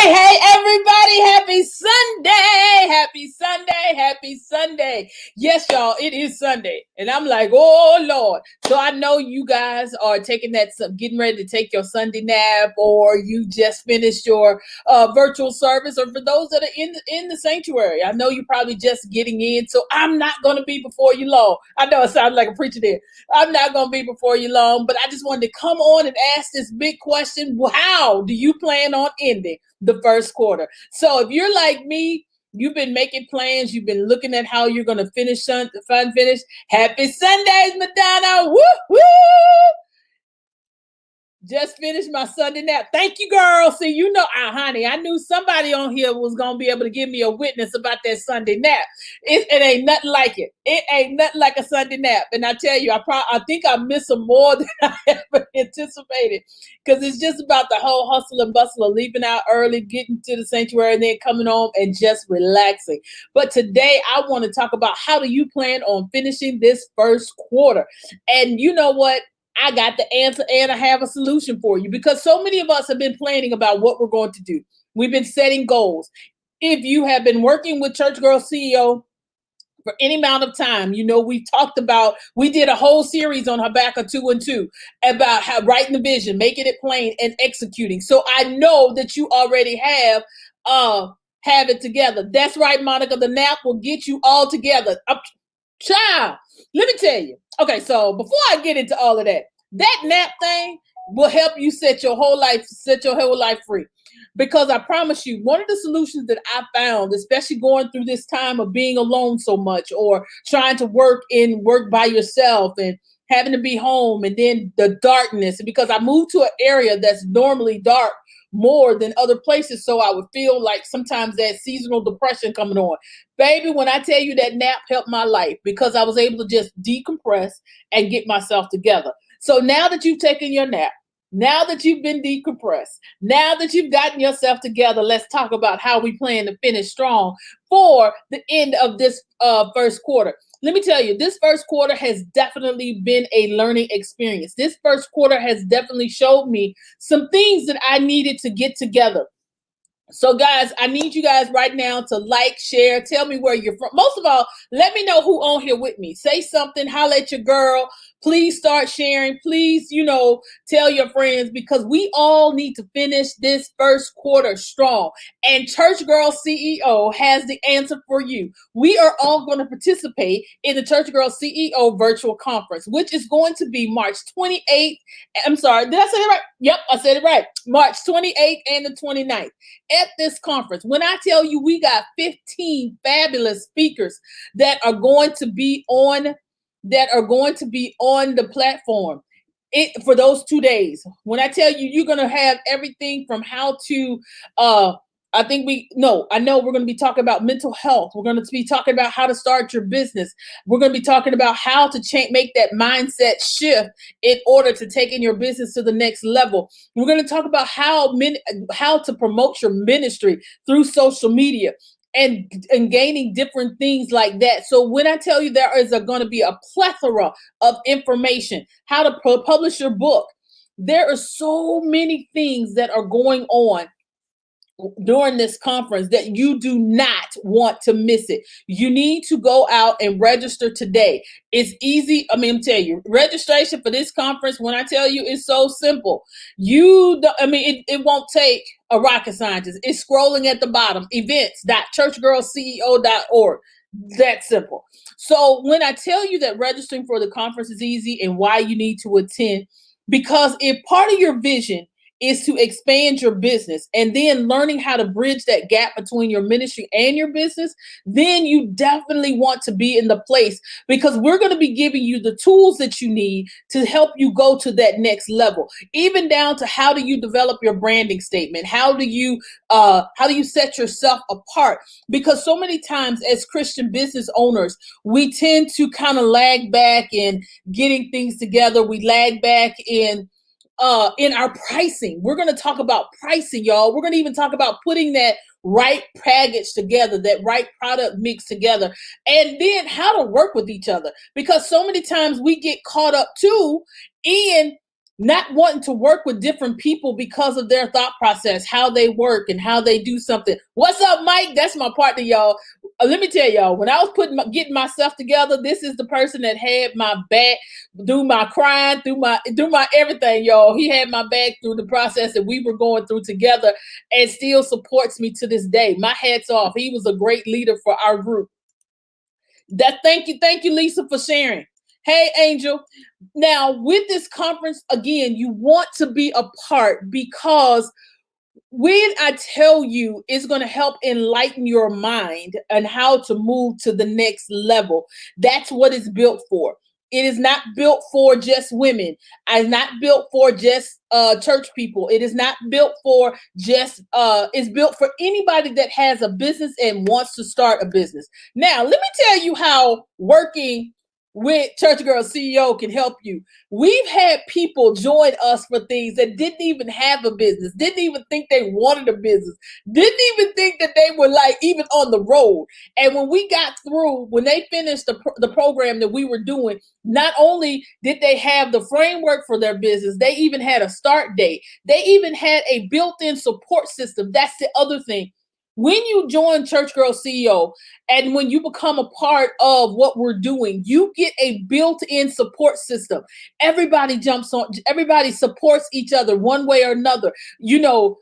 Hey, everybody. Happy Sunday. Happy Sunday. Happy Sunday. Yes, y'all, it is Sunday. And I'm like, oh, Lord. So I know you guys are taking getting ready to take your Sunday nap, or you just finished your virtual service, or for those that are in the sanctuary. I know you're probably just getting in. So I'm not going to be before you long. I know it sounds like a preacher there. I'm not going to be before you long, but I just wanted to come on and ask this big question. How do you plan on ending the first quarter? So if you're like me, you've been making plans, you've been looking at how you're going to finish finish. Happy Sundays, Madonna. Woo, woo. Just finished my Sunday nap. Thank you, girl. See, you know, honey, I knew somebody on here was going to be able to give me a witness about that Sunday nap. It ain't nothing like it. It ain't nothing like a Sunday nap. And I tell you, I think I miss them more than I ever anticipated, because it's just about the whole hustle and bustle of leaving out early, getting to the sanctuary, and then coming home and just relaxing. But today, I want to talk about how do you plan on finishing this first quarter? And you know what? I got the answer, and I have a solution for you, because so many of us have been planning about what we're going to do. We've been setting goals. If you have been working with Church Girl CEO for any amount of time, you know, we did a whole series on Habakkuk 2 and 2 about how writing the vision, making it plain, and executing. So I know that you already have it together. That's right, Monica. The nap will get you all together. Child, let me tell you. Okay, so before I get into all of that nap thing will help you set your whole life free. Because I promise you, one of the solutions that I found, especially going through this time of being alone so much, or trying to work by yourself and having to be home, and then the darkness, because I moved to an area that's normally dark more than other places, so I would feel like sometimes that seasonal depression coming on. Baby, when I tell you that nap helped my life, because I was able to just decompress and get myself together. So now that you've taken your nap, now that you've been decompressed, now that you've gotten yourself together, let's talk about how we plan to finish strong for the end of this first quarter. Let me tell you, this first quarter has definitely been a learning experience. This first quarter has definitely showed me some things that I needed to get together. So guys, I need you guys right now to like, share, tell me where you're from. Most of all, let me know who on here with me. Say something, holla at your girl. Please start sharing. Please, tell your friends, because we all need to finish this first quarter strong. And Church Girl CEO has the answer for you. We are all going to participate in the Church Girl CEO virtual conference, which is going to be March 28th. I'm sorry, did I say it right? Yep, I said it right. March 28th and the 29th. At this conference, when I tell you we got 15 fabulous speakers that are going to be on the platform for those 2 days. When I tell you, you're going to have everything from how to I know we're going to be talking about mental health. We're going to be talking about how to start your business. We're going to be talking about how to make that mindset shift in order to take in your business to the next level. We're going to talk about how to promote your ministry through social media and gaining different things like that. So when I tell you there is going to be a plethora of information, how to publish your book, there are so many things that are going on during this conference that you do not want to miss it. You need to go out and register today. It's easy. I'm tell you, registration for this conference, when I tell you, it's so simple. It won't take a rocket scientist. It's scrolling at the bottom, events.churchgirlceo.org. That simple. So when I tell you that registering for the conference is easy and why you need to attend, because if part of your vision is to expand your business and then learning how to bridge that gap between your ministry and your business, then you definitely want to be in the place, because we're going to be giving you the tools that you need to help you go to that next level, even down to how do you develop your branding statement? How do you set yourself apart? Because so many times as Christian business owners, we tend to kind of lag back in getting things together. We lag back in our pricing. We're going to talk about pricing, y'all. We're going to even talk about putting that right package together, that right product mix together, and then how to work with each other. Because so many times we get caught up too in not wanting to work with different people because of their thought process, how they work and how they do something. What's up, Mike? That's my partner, y'all. Let me tell y'all, when I was getting myself together, this is the person that had my back through my crying, through my everything, y'all. He had my back through the process that we were going through together, and still supports me to this day. My hat's off. He was a great leader for our group. Thank you, Lisa, for sharing. Hey, Angel. Now, with this conference, again, you want to be a part, because when I tell you it's going to help enlighten your mind and how to move to the next level, that's what it's built for. It is not built for just women. It's not built for just church people. It is not built for just, it's built for anybody that has a business and wants to start a business. Now, let me tell you how working with Church Girl CEO can help you. We've had people join us for things that didn't even have a business, didn't even think they wanted a business, didn't even think that they were like even on the road. And when we got through, when they finished the program that we were doing, not only did they have the framework for their business, they even had a start date. They even had a built-in support system. That's the other thing. When you join Church Girl CEO and when you become a part of what we're doing, you get a built-in support system. Everybody jumps on, everybody supports each other one way or another. You know,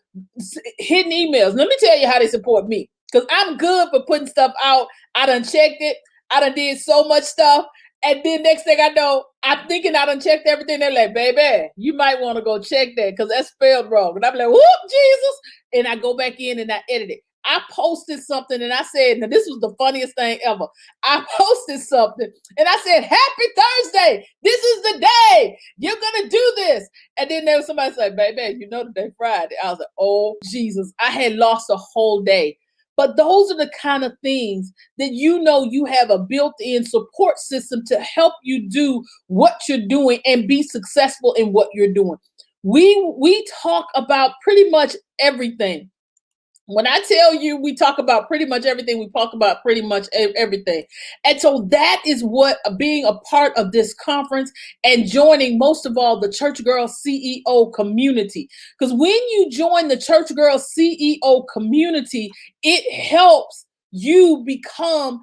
hidden emails. Let me tell you how they support me, because I'm good for putting stuff out. I done checked it. I done did so much stuff. And then next thing I know, I'm thinking I done checked everything. They're like, baby, you might want to go check that because that's spelled wrong. And I'm like, whoop, Jesus. And I go back in and I edit it. I posted something and I said, now this was the funniest thing ever. I posted something and I said, happy Thursday. This is the day you're going to do this. And then there was somebody say, baby, you know today Friday. I was like, oh, Jesus. I had lost a whole day. But those are the kind of things that you know you have a built-in support system to help you do what you're doing and be successful in what you're doing. We talk about pretty much everything. When I tell you we talk about pretty much everything, we talk about pretty much everything. And so that is what being a part of this conference and joining, most of all, the Church Girl CEO community. Because when you join the Church Girl CEO community, it helps you become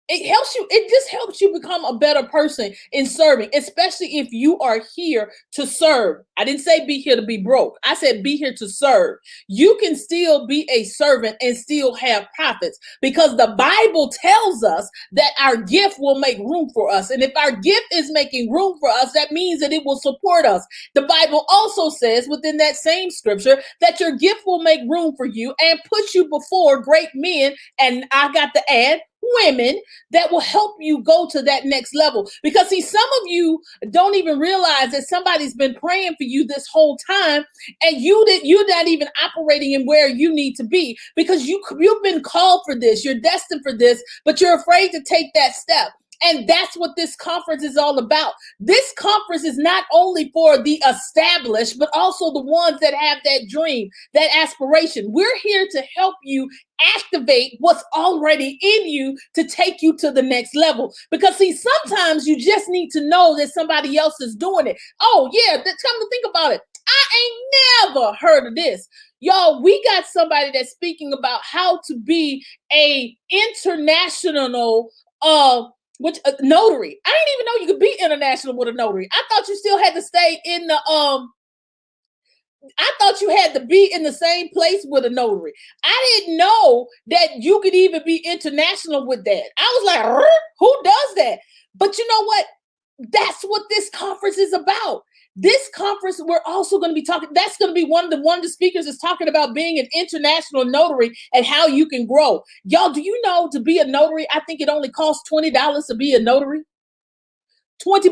it just helps you become a better person in serving, especially if you are here to serve. I didn't say be here to be broke. I said be here to serve. You can still be a servant and still have profits, because the Bible tells us that our gift will make room for us. And if our gift is making room for us, that means that it will support us. The Bible also says within that same scripture that your gift will make room for you and put you before great men. And I got to add, women that will help you go to that next level. Because see, some of you don't even realize that somebody's been praying for you this whole time, and you're not even operating in where you need to be, because you've been called for this, you're destined for this, but you're afraid to take that step. And that's what this conference is all about. This conference is not only for the established, but also the ones that have that dream, that aspiration. We're here to help you activate what's already in you to take you to the next level. Because see, sometimes you just need to know that somebody else is doing it. Oh yeah, come to think about it, I ain't never heard of this. Y'all, we got somebody that's speaking about how to be a international notary. I didn't even know you could be international with a notary. I thought you still had to stay in the I thought you had to be in the same place with a notary. I didn't know that you could even be international with that. I was like, who does that? But you know what? That's what this conference is about. This conference, we're also going to be talking, that's going to be one of the speakers is talking about being an international notary and how you can grow. Y'all, do you know to be a notary, I think it only costs $20 to be a notary? $20.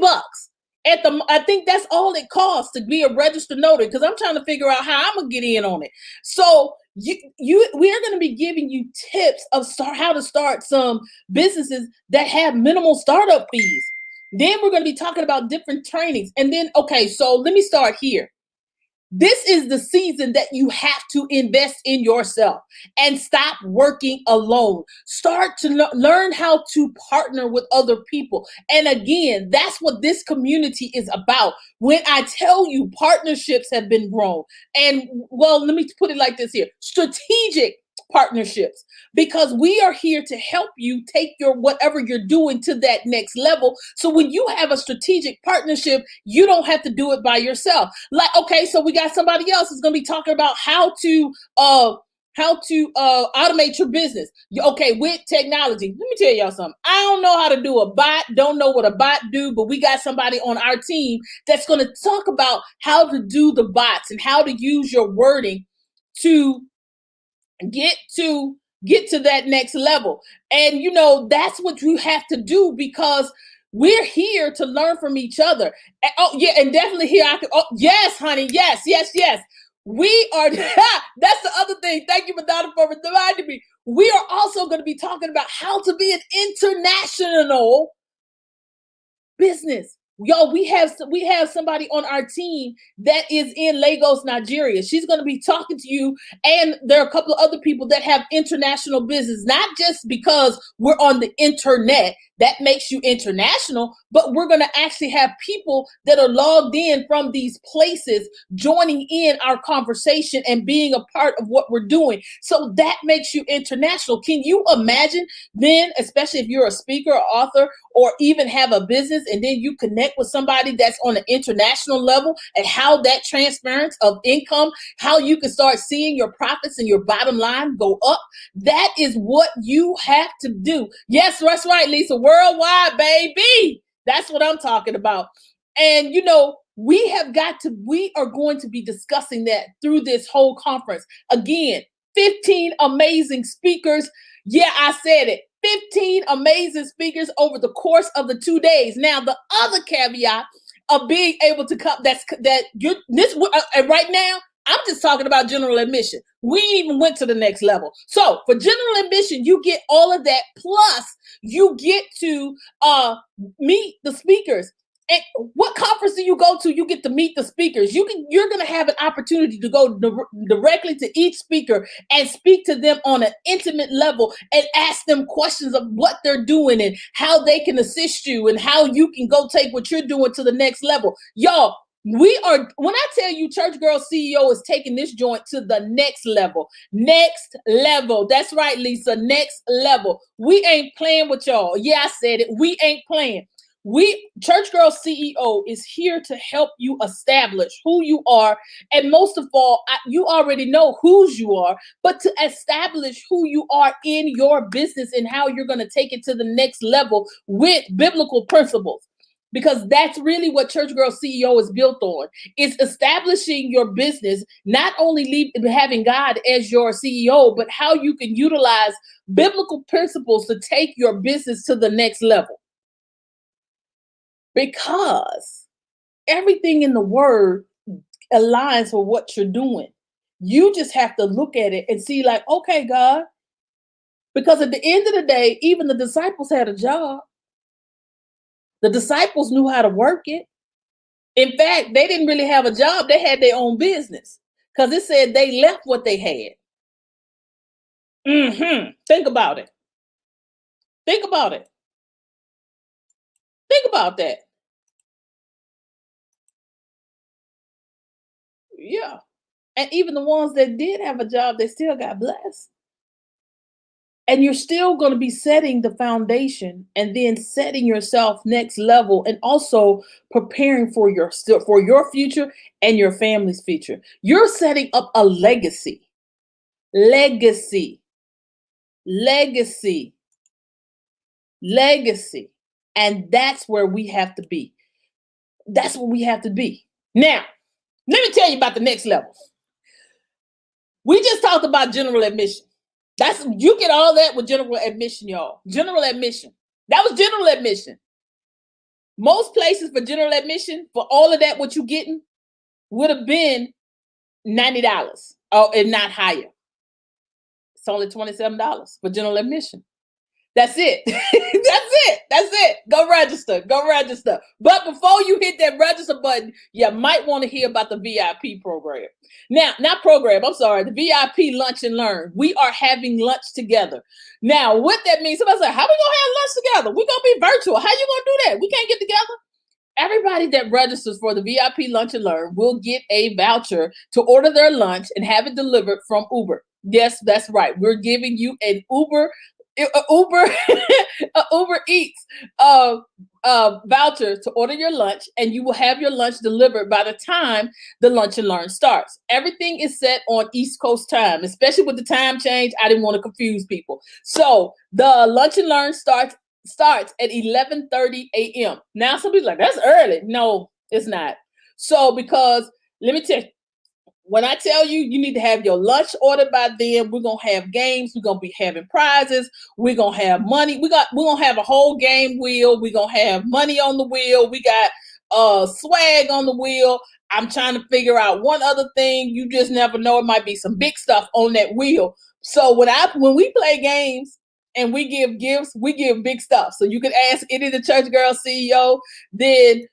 I think that's all it costs to be a registered notary, because I'm trying to figure out how I'm going to get in on it. So we are going to be giving you tips of how to start some businesses that have minimal startup fees. Then we're going to be talking about different trainings. And then, okay, so let me start here. This is the season that you have to invest in yourself and stop working alone. Start to learn how to partner with other people. And again, that's what this community is about. When I tell you partnerships have been grown, and well, let me put it like this here, strategic partnerships, because we are here to help you take your whatever you're doing to that next level. So when you have a strategic partnership, you don't have to do it by yourself. Like, okay, so we got somebody else who's going to be talking about how to automate your business. Okay, with technology. Let me tell y'all something. I don't know how to do a bot, don't know what a bot do, but we got somebody on our team that's going to talk about how to do the bots and how to use your wording to get to that next level. And that's what you have to do, because we're here to learn from each other. And, oh yeah, and definitely here I can, oh yes, honey, yes. We are that's the other thing. Thank you, Madonna, for reminding me. We are also going to be talking about how to be an international business. Yo, we have somebody on our team that is in Lagos, Nigeria. She's going to be talking to you, and there are a couple of other people that have international business, not just because we're on the internet that makes you international, but we're going to actually have people that are logged in from these places joining in our conversation and being a part of what we're doing. So that makes you international. Can you imagine then, especially if you're a speaker or author, or even have a business, and then you connect with somebody that's on an international level, and how that transference of income, how you can start seeing your profits and your bottom line go up? That is what you have to do. Yes, that's right, Lisa. Worldwide, baby. That's what I'm talking about. And we are going to be discussing that through this whole conference. Again, 15 amazing speakers. Yeah, I said it. 15 amazing speakers over the course of the 2 days. Now, the other caveat of being able to come, right now, I'm just talking about general admission. We even went to the next level. So for general admission, you get all of that. Plus, you get to meet the speakers. And what conference do you go to? You get to meet the speakers. You're going to have an opportunity to go directly to each speaker and speak to them on an intimate level and ask them questions of what they're doing and how they can assist you and how you can go take what you're doing to the next level. Y'all, when I tell you Church Girl CEO is taking this joint to the next level. Next level. That's right, Lisa. Next level. We ain't playing with y'all. Yeah, I said it. We ain't playing. Church Girl CEO is here to help you establish who you are. And most of all, you already know whose you are, but to establish who you are in your business and how you're going to take it to the next level with biblical principles. Because that's really what Church Girl CEO is built on. It's establishing your business, not only having God as your CEO, but how you can utilize biblical principles to take your business to the next level. Because everything in the word aligns with what you're doing. You just have to look at it and see, like, okay, God, because at the end of the day, even the disciples had a job. The disciples knew how to work it. In fact, they didn't really have a job. They had their own business, because it said they left what they had. Think about it. Think about it. Think about that. Yeah. And even the ones that did have a job, they still got blessed. And you're still going to be setting the foundation and then setting yourself next level, and also preparing for your future and your family's future. You're setting up a legacy. Legacy. And that's where we have to be. That's what we have to be. Now, let me tell you about the next level. We just talked about general admission. You get all that with general admission, y'all. General admission. That was general admission. Most places for general admission, for all of that, what you getting would have been $90, if not higher. It's only $27 for general admission. That's it. That's it. Go register. Go register. But before you hit that register button, you might want to hear about the VIP program. Now, not program, I'm sorry, the VIP Lunch and Learn. We are having lunch together. Now, what that means, somebody say, how we gonna have lunch together? We're gonna be virtual. How you gonna do that? We can't get together. Everybody that registers for the VIP Lunch and Learn will get a voucher to order their lunch and have it delivered from Uber. Yes, that's right. We're giving you an Uber Uber Eats voucher to order your lunch, and you will have your lunch delivered by the time the Lunch and Learn starts. Everything is set on East Coast time, especially with the time change. I didn't want to confuse people. So the Lunch and Learn starts at 11:30 a.m. Now, some people are like, that's early. No, it's not. So because let me tell you, when I tell you, you need to have your lunch ordered by then. We're gonna have games. We're gonna be having prizes. We're gonna have money. We're gonna have a whole game wheel. We're gonna have money on the wheel. We got swag on the wheel. I'm trying to figure out one other thing. You just never know. It might be some big stuff on that wheel. So when we play games and we give gifts, we give big stuff. So you can ask any of the Church Girl CEO. Then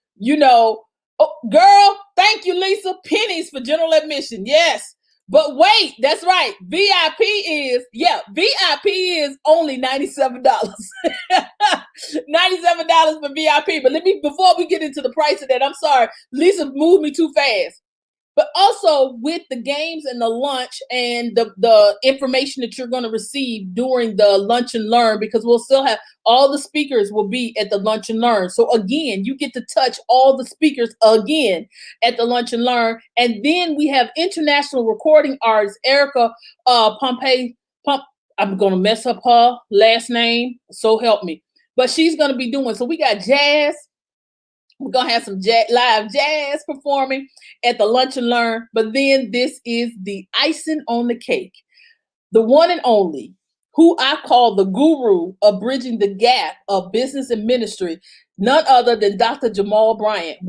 oh, girl, thank you, Lisa. Pennies for general admission. Yes. But wait, that's right. VIP is only $97. $97 for VIP. But before we get into the price of that, I'm sorry, Lisa moved me too fast. But also with the games and the lunch and the information that you're going to receive during the Lunch and Learn, because we'll still have all the speakers will be at the Lunch and Learn. So again, you get to touch all the speakers again at the Lunch and Learn. And then we have international recording artist Erica Pompey. I'm going to mess up her last name, so help me. But she's going to be doing, so we got jazz. We're going to have some live jazz performing at the Lunch and Learn. But then this is the icing on the cake. The one and only, who I call the guru of bridging the gap of business and ministry, none other than Dr. Jamal Bryant,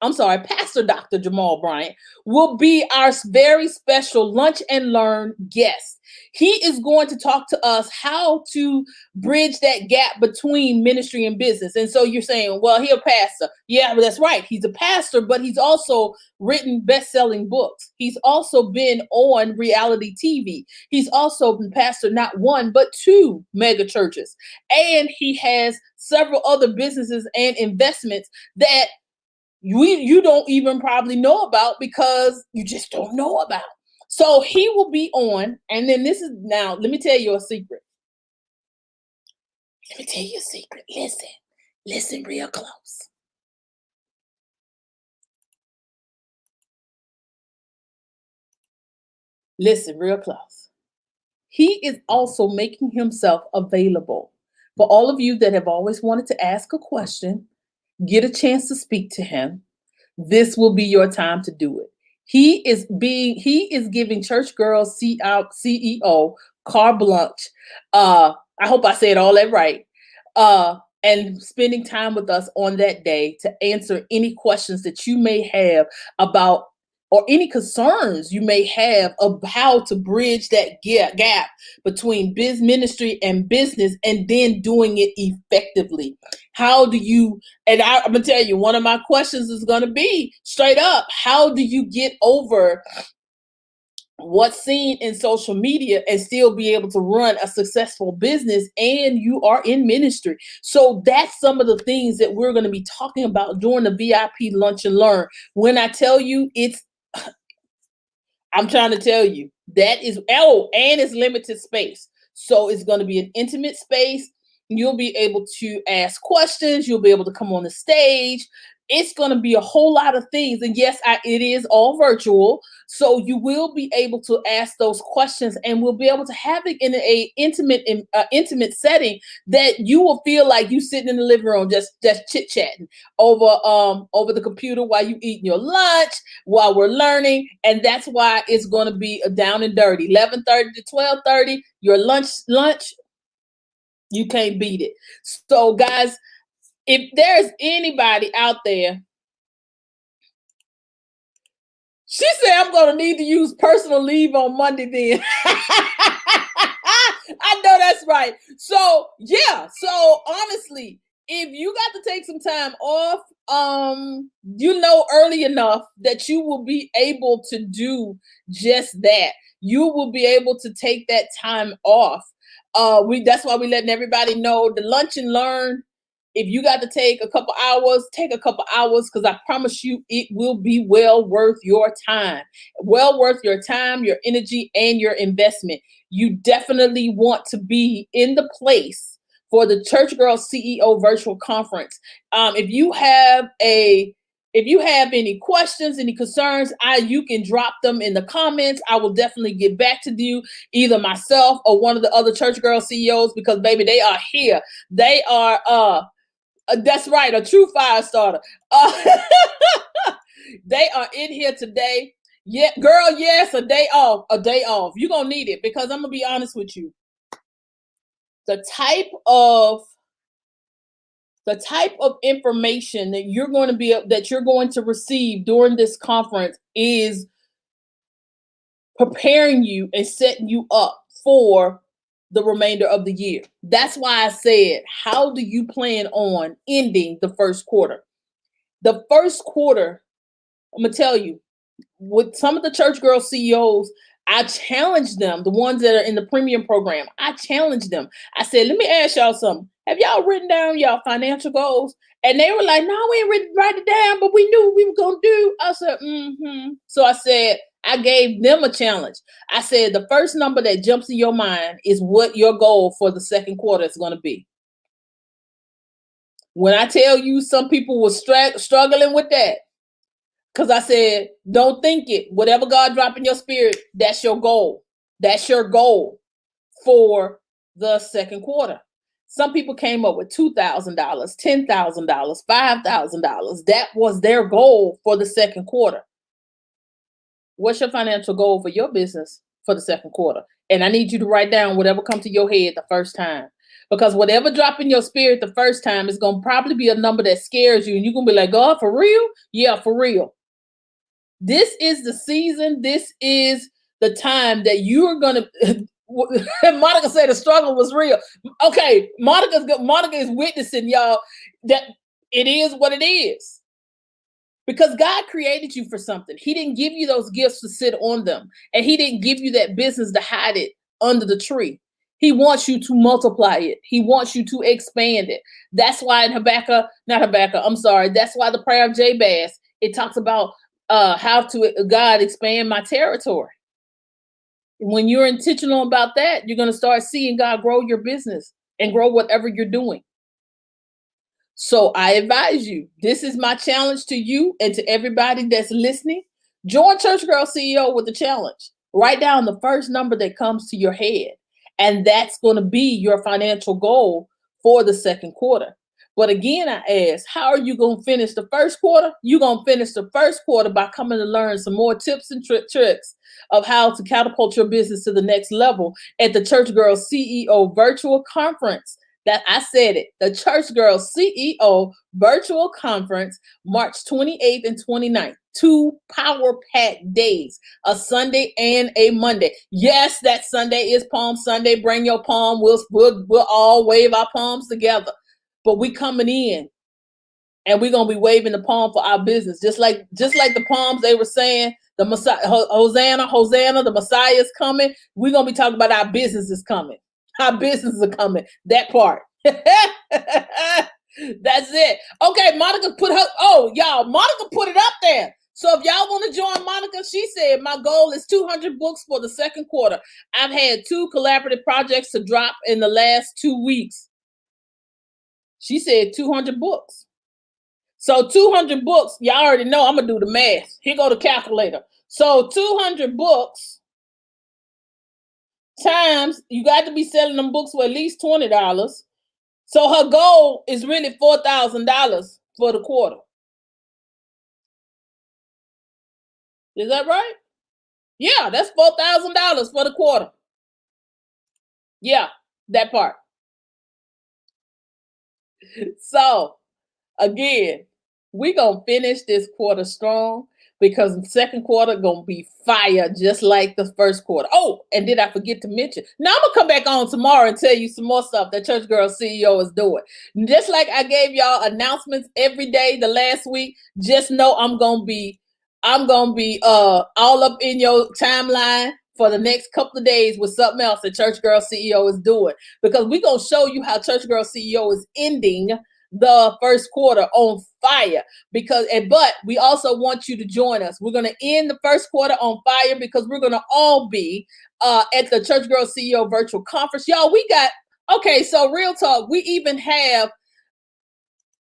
Pastor Dr. Jamal Bryant will be our very special Lunch and Learn guest. He is going to talk to us how to bridge that gap between ministry and business. And so you're saying, well, he's a pastor. Yeah, that's right. He's a pastor, but he's also written best-selling books. He's also been on reality TV. He's also been pastor not one, but two mega churches. And he has several other businesses and investments that you don't even probably know about because you just don't know about. So he will be on, and then let me tell you a secret. Let me tell you a secret. Listen real close. Listen real close. He is also making himself available for all of you that have always wanted to ask a question, get a chance to speak to him. This will be your time to do it. He is giving Church Girls CEO carte blanche. I hope I said all that right. And spending time with us on that day to answer any questions that you may have about or any concerns you may have of how to bridge that gap between ministry and business, and then doing it effectively. How do you, and I'm going to tell you, one of my questions is going to be straight up, how do you get over what's seen in social media and still be able to run a successful business and you are in ministry? So that's some of the things that we're going to be talking about during the VIP Lunch and Learn. When I tell you I'm trying to tell you that is, and it's limited space. So it's going to be an intimate space. You'll be able to ask questions. You'll be able to come on the stage. It's going to be a whole lot of things. And yes, it is all virtual. So you will be able to ask those questions, and we'll be able to have it in an intimate setting that you will feel like you sitting in the living room, just chit-chatting over the computer while you eating your lunch, while we're learning. And that's why it's going to be a down and dirty, 11:30 to 12:30, your lunch. You can't beat it. So guys, if there's anybody out there, she said, I'm going to need to use personal leave on Monday then. I know that's right. So yeah. So honestly, if you got to take some time off, early enough that you will be able to do just that. You will be able to take that time off. That's why we letting everybody know the lunch and learn. If you got to take a couple hours, take a couple hours, because I promise you it will be well worth your time. Well worth your time, your energy, and your investment. You definitely want to be in the place for the Church Girl CEO virtual conference. If you have any questions, any concerns, you can drop them in the comments. I will definitely get back to you, either myself or one of the other Church Girl CEOs, because baby, they are here. They are that's right, a true fire starter. They are in here today. Yeah, girl, yes, a day off. A day off. You're gonna need it, because I'm gonna be honest with you. The type of information that you're going to receive during this conference is preparing you and setting you up for the remainder of the year. That's why I said, how do you plan on ending the first quarter? The first quarter, I'm gonna tell you, with some of the Church Girl CEOs, I challenged them, the ones that are in the premium program. I challenged them. I said, let me ask y'all something. Have y'all written down y'all financial goals? And they were like, no, we ain't write it down, but we knew what we were going to do. I said, So I said, I gave them a challenge. I said, the first number that jumps in your mind is what your goal for the second quarter is going to be. When I tell you some people were struggling with that, because I said, don't think it. Whatever God drop in your spirit, that's your goal. That's your goal for the second quarter. Some people came up with $2,000, $10,000, $5,000. That was their goal for the second quarter. What's your financial goal for your business for the second quarter? And I need you to write down whatever comes to your head the first time. Because whatever drop in your spirit the first time is going to probably be a number that scares you. And you're going to be like, God, for real? Yeah, for real. This is the season. This is the time that you're going to... Monica said the struggle was real. Okay, Monica is witnessing, y'all, that it is what it is. Because God created you for something. He didn't give you those gifts to sit on them. And he didn't give you that business to hide it under the tree. He wants you to multiply it. He wants you to expand it. That's why in that's why the prayer of Jabez, it talks about how to God expand my territory. When you're intentional about that, you're going to start seeing God grow your business and grow whatever you're doing. So I advise you, this is my challenge to you and to everybody that's listening. Join Church Girl CEO with the challenge. Write down the first number that comes to your head. And that's going to be your financial goal for the second quarter. But again, I ask, how are you going to finish the first quarter? You're going to finish the first quarter by coming to learn some more tips and tricks of how to catapult your business to the next level at the Church Girl CEO virtual conference. That I said it, the Church Girl CEO virtual conference, March 28th and 29th. 2 power-packed days, a Sunday and a Monday. Yes, that Sunday is Palm Sunday. Bring your palm. We'll all wave our palms together. But we coming in and we're gonna be waving the palm for our business, just like the palms they were saying. The Messiah, Hosanna, the Messiah is coming. We're gonna be talking about our business is coming. Our businesses are coming. That part. That's it. Okay, Monica Monica put it up there. So if y'all want to join Monica, she said, my goal is 200 books for the second quarter. I've had 2 collaborative projects to drop in the last 2 weeks. She said 200 books. So 200 books, y'all already know I'm going to do the math. Here go the calculator. So 200 books times, you got to be selling them books for at least $20. So her goal is really $4,000 for the quarter. Is that right? Yeah, that's $4,000 for the quarter. Yeah, that part. So, again, we're going to finish this quarter strong. because the second quarter gonna be fire, just like the first quarter. Oh, and did I forget to mention? Now I'm gonna come back on tomorrow and tell you some more stuff that Church Girl CEO is doing. Just like I gave y'all announcements every day the last week, just know I'm gonna be all up in your timeline for the next couple of days with something else that Church Girl CEO is doing, because we're gonna show you how Church Girl CEO is ending the first quarter on fire. But we also want you to join us. We're gonna end the first quarter on fire because we're gonna all be at the Church Girl CEO virtual conference. Y'all, so real talk, we even have,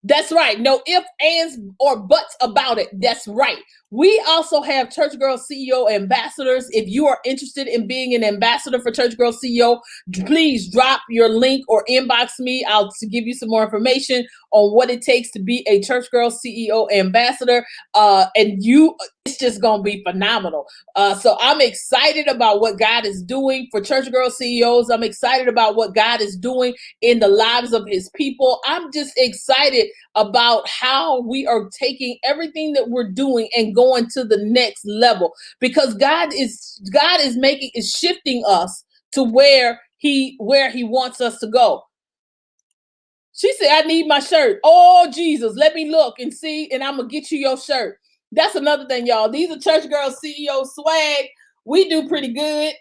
that's right, no ifs, ands, or buts about it. That's right. We also have Church Girl CEO ambassadors. If you are interested in being an ambassador for Church Girl CEO, please drop your link or inbox me. I'll give you some more information on what it takes to be a Church Girl CEO ambassador. It's just going to be phenomenal. So I'm excited about what God is doing for Church Girl CEOs. I'm excited about what God is doing in the lives of his people. I'm just excited about how we are taking everything that we're doing and going to the next level, because God is shifting us to where he wants us to go. She said, I need my shirt. Oh, Jesus, let me look and see, and I'm going to get you your shirt. That's another thing, y'all. These are Church Girl CEO swag. We do pretty good.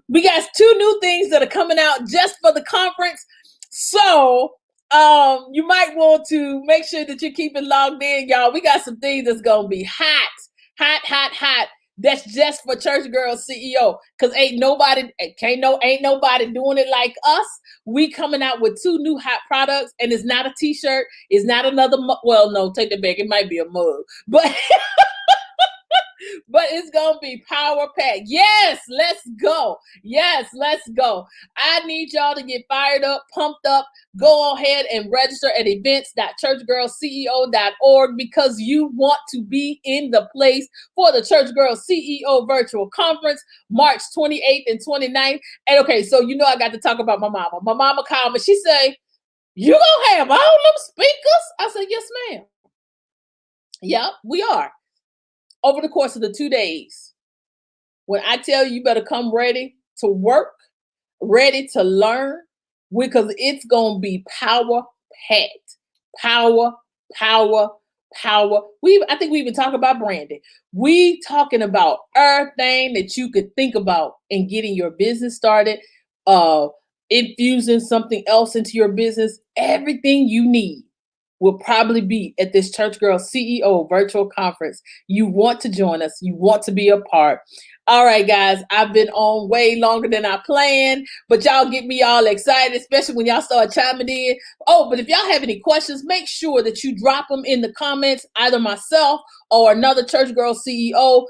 We got 2 new things that are coming out just for the conference. So you might want to make sure that you're keeping logged in, y'all. We got some things that's going to be hot. That's just for Church Girl CEO, because ain't nobody doing it like us. We coming out with 2 new hot products, and it's not a t-shirt. It's not another well, no, take that back. It might be a mug, but but it's gonna be power packed. Yes, let's go. I need y'all to get fired up, pumped up. Go ahead and register at events.churchgirlceo.org, because you want to be in the place for the Church Girl CEO virtual conference, March 28th and 29th. And okay, so I got to talk about my mama. My mama called me. She said, you gonna have all them speakers? I said, yes, ma'am. Yep, we are. Over the course of the 2 days, when I tell you better come ready to work, ready to learn, because it's going to be power packed. Power. I think we even talk about branding. We talking about everything that you could think about in getting your business started, infusing something else into your business. Everything you need will probably be at this Church Girl CEO virtual conference. You want to join us. You want to be a part. All right, guys, I've been on way longer than I planned, but y'all get me all excited, especially when y'all start chiming in. Oh, but if y'all have any questions, make sure that you drop them in the comments, either myself or another Church Girl CEO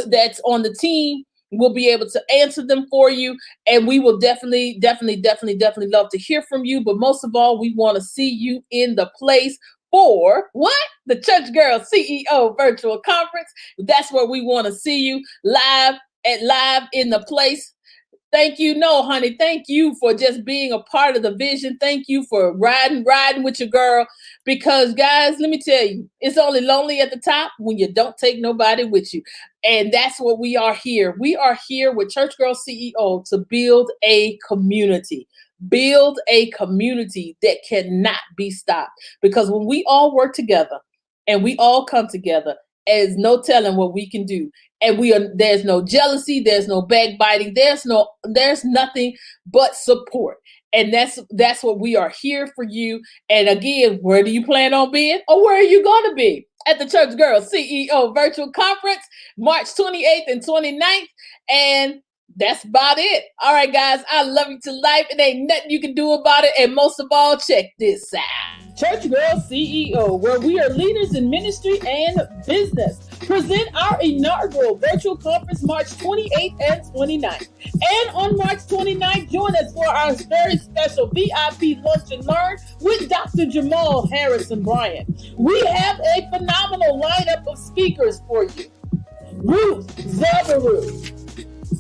that's on the team. We'll be able to answer them for you, and we will definitely love to hear from you. But most of all, we want to see you in the place for what? The Church Girl CEO virtual conference. That's where we want to see you live in the place. Thank you. No, honey, thank you for just being a part of the vision. Thank you for riding with your girl. Because, guys, let me tell you, it's only lonely at the top when you don't take nobody with you. And that's what we are here. We are here with Church Girl CEO to build a community. Build a community that cannot be stopped. Because when we all work together and we all come together, there's no telling what we can do. And there's no jealousy, there's no backbiting, there's nothing but support. And that's what we are here for you. And again, where do you plan on being, or where are you going to be? At the Church Girl CEO virtual conference, March 28th and 29th. And that's about it. All right, guys, I love you to life. It ain't nothing you can do about it. And most of all, check this out. Church Girl CEO, where we are leaders in ministry and business, present our inaugural virtual conference March 28th and 29th. And on March 29th, join us for our very special VIP Lunch and Learn with Dr. Jamal Harrison Bryant. We have a phenomenal lineup of speakers for you. Ruth Zabaru,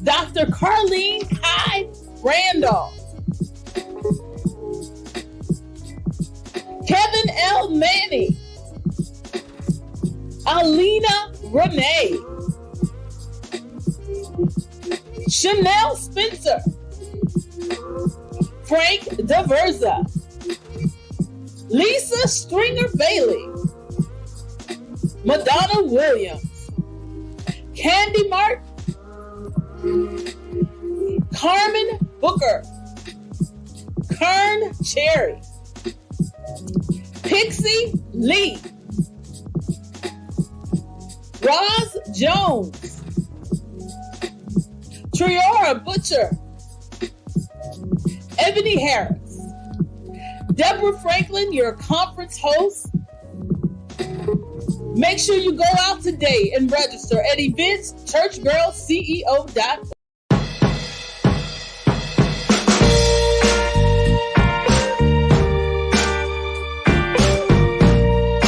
Dr. Carlene Kai Randolph, Kevin L. Manning, Alina Renee, Chanel Spencer, Frank Diverza, Lisa Stringer Bailey, Madonna Williams, Candy Martin, Carmen Booker, Kern Cherry, Pixie Lee, Roz Jones, Triora Butcher, Ebony Harris, Deborah Franklin, your conference host. Make sure you go out today and register at eventschurchgirlceo.com.